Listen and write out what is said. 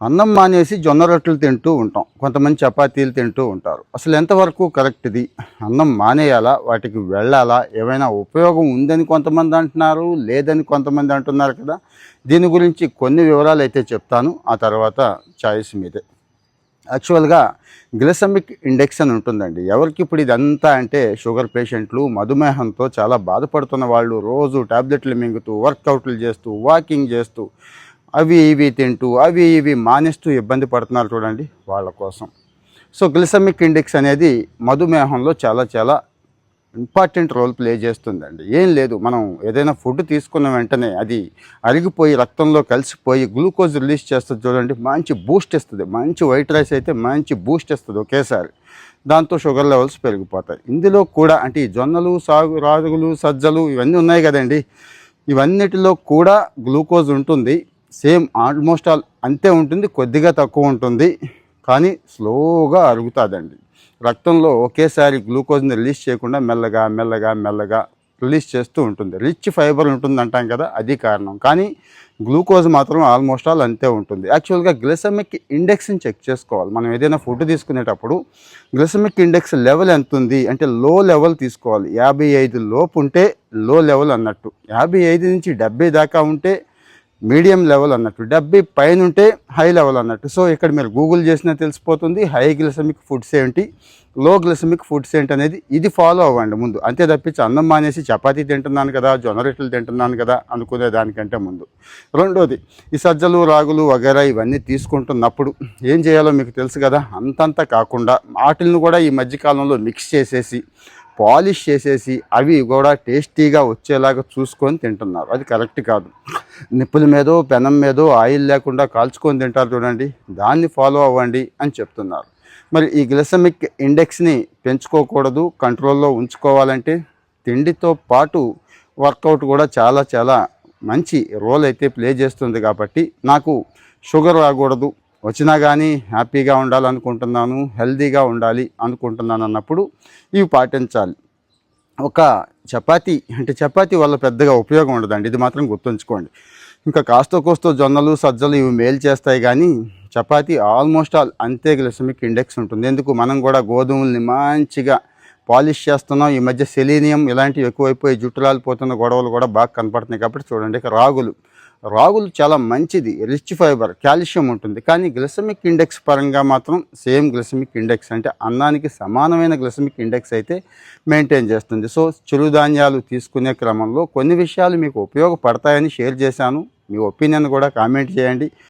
అన్నం మానేసి జొన్న రొట్టెలు తింటూ ఉంటాం. కొంతమంది చపాతీలు తింటూ ఉంటారు. అసలు ఎంతవరకు కరెక్ట్ ఇది? అన్నం మానేయాలా? వాటికి వెళ్ళాలా? ఏమైనా ఉపయోగం ఉందని కొంతమంది అంటున్నారు, లేదని కొంతమంది అంటున్నారు కదా! దీని గురించి కొన్ని వివరాలు అయితే చెప్తాను. ఆ తర్వాత చాయిస్ మీదే. యాక్చువల్గా గ్లైసెమిక్ ఇండెక్స్ అని ఉంటుందండి. ఎవరికి ఇప్పుడు ఇదంతా అంటే షుగర్ పేషెంట్లు, మధుమేహంతో చాలా బాధపడుతున్న వాళ్ళు, రోజు టాబ్లెట్లు మింగుతూ, వర్కౌట్లు చేస్తూ, వాకింగ్ చేస్తూ, అవి ఇవి తింటూ, అవి ఇవి మానేస్తూ ఇబ్బంది పడుతున్నారు చూడండి, వాళ్ళ కోసం. సో గ్లైసెమిక్ ఇండెక్స్ అనేది మధుమేహంలో చాలా చాలా ఇంపార్టెంట్ రోల్ ప్లే చేస్తుందండి. ఏం లేదు, మనం ఏదైనా ఫుడ్ తీసుకున్న వెంటనే అది అరిగిపోయి రక్తంలో కలిసిపోయి గ్లూకోజ్ రిలీజ్ చేస్తుంది చూడండి, మంచి బూస్ట్ ఇస్తుంది. మంచి వైట్ రైస్ అయితే మంచి బూస్ట్ ఇస్తుంది ఒకేసారి. దాంతో షుగర్ లెవెల్స్ పెరిగిపోతాయి. ఇందులో కూడా అంటే ఈ జొన్నలు, రాగులు, సజ్జలు ఇవన్నీ ఉన్నాయి కదండి, ఇవన్నిటిలో కూడా గ్లూకోజ్ ఉంటుంది. సేమ్ ఆల్మోస్ట్ ఆల్ అంతే ఉంటుంది, కొద్దిగా తక్కువ ఉంటుంది, కానీ స్లోగా అరుగుతుందండి. రక్తంలో ఒకేసారి గ్లూకోజ్ని రిలీజ్ చేయకుండా మెల్లగా మెల్లగా మెల్లగా రిలీజ్ చేస్తూ ఉంటుంది. రిచ్ ఫైబర్ ఉంటుంది అంటాం కదా, అది కారణం. కానీ గ్లూకోజ్ మాత్రం ఆల్మోస్ట్ ఆల్ అంతే ఉంటుంది. యాక్చువల్గా గ్లైసెమిక్ ఇండెక్స్ని చెక్ చేసుకోవాలి. మనం ఏదైనా ఫుడ్ తీసుకునేటప్పుడు గ్లైసెమిక్ ఇండెక్స్ లెవెల్ ఎంత ఉంది అంటే లో లెవెల్ తీసుకోవాలి. 55 లోపు ఉంటే లో లెవెల్ అన్నట్టు, 55 నుంచి 70 దాకా ఉంటే మీడియం లెవెల్ అన్నట్టు, 70 పైన ఉంటే హై లెవెల్ అన్నట్టు. సో ఇక్కడ మీరు గూగుల్ చేసినా తెలిసిపోతుంది హై గ్లైసెమిక్ ఫుడ్స్ ఏంటి, లో గ్లైసెమిక్ ఫుడ్స్ ఏంటి అనేది. ఇది ఫాలో అవ్వండి ముందు, అంతే తప్పించి అన్నం మానేసి చపాతీ తింటున్నాను కదా, జొన్న రొట్టెలు తింటున్నాను కదా అనుకునే దానికంటే ముందు. రెండోది, ఈ సజ్జలు, రాగులు వగైరా ఇవన్నీ తీసుకుంటున్నప్పుడు ఏం చేయాలో మీకు తెలుసు కదా. అంతంతా కాకుండా వాటిని కూడా ఈ మధ్యకాలంలో మిక్స్ చేసేసి పాలిష్ చేసేసి అవి కూడా టేస్టీగా వచ్చేలాగా చూసుకొని తింటున్నారు. అది కరెక్ట్ కాదు. నిప్పుల మీదో పెనం మీదో ఆయిల్ లేకుండా కాల్చుకొని తింటారు చూడండి, దాన్ని ఫాలో అవ్వండి అని చెప్తున్నారు. మరి ఈ గ్లైసెమిక్ ఇండెక్స్ని పెంచుకోకూడదు, కంట్రోల్లో ఉంచుకోవాలంటే తిండితో పాటు వర్కౌట్ కూడా చాలా చాలా మంచి రోల్ అయితే ప్లే చేస్తుంది. కాబట్టి నాకు షుగర్ రాకూడదు, వచ్చినా కానీ హ్యాపీగా ఉండాలనుకుంటున్నాను, హెల్తీగా ఉండాలి అనుకుంటున్నాను అన్నప్పుడు ఇవి పాటించాలి. ఒక చపాతీ వల్ల పెద్దగా ఉపయోగం ఉండదండి, ఇది మాత్రం గుర్తుంచుకోండి. ఇంకా కాస్తో కోస్తో జొన్నలు, సజ్జలు ఇవి మేలు చేస్తాయి, కానీ చపాతీ ఆల్మోస్ట్ ఆల్ అంతే గ్లైసెమిక్ ఇండెక్స్ ఉంటుంది. ఎందుకు, మనం కూడా గోధుమల్ని మంచిగా పాలిష్ చేస్తున్నాం. ఈ మధ్య సెలీనియం ఇలాంటివి ఎక్కువైపోయి జుట్టు రాలిపోతున్న గొడవలు కూడా బాగా కనపడుతున్నాయి. కాబట్టి చూడండి, ఇక రాగులు చాలా మంచిది, రిచ్ ఫైబర్, కాల్షియం ఉంటుంది. కానీ గ్లైసెమిక్ ఇండెక్స్ పరంగా మాత్రం సేమ్ గ్లైసెమిక్ ఇండెక్స్ అంటే అన్నానికి సమానమైన గ్లైసెమిక్ ఇండెక్స్ అయితే మెయింటైన్ చేస్తుంది. సో చిరుధాన్యాలు తీసుకునే క్రమంలో కొన్ని విషయాలు మీకు ఉపయోగపడతాయని షేర్ చేశాను. మీ ఒపీనియన్ కూడా కామెంట్ చేయండి.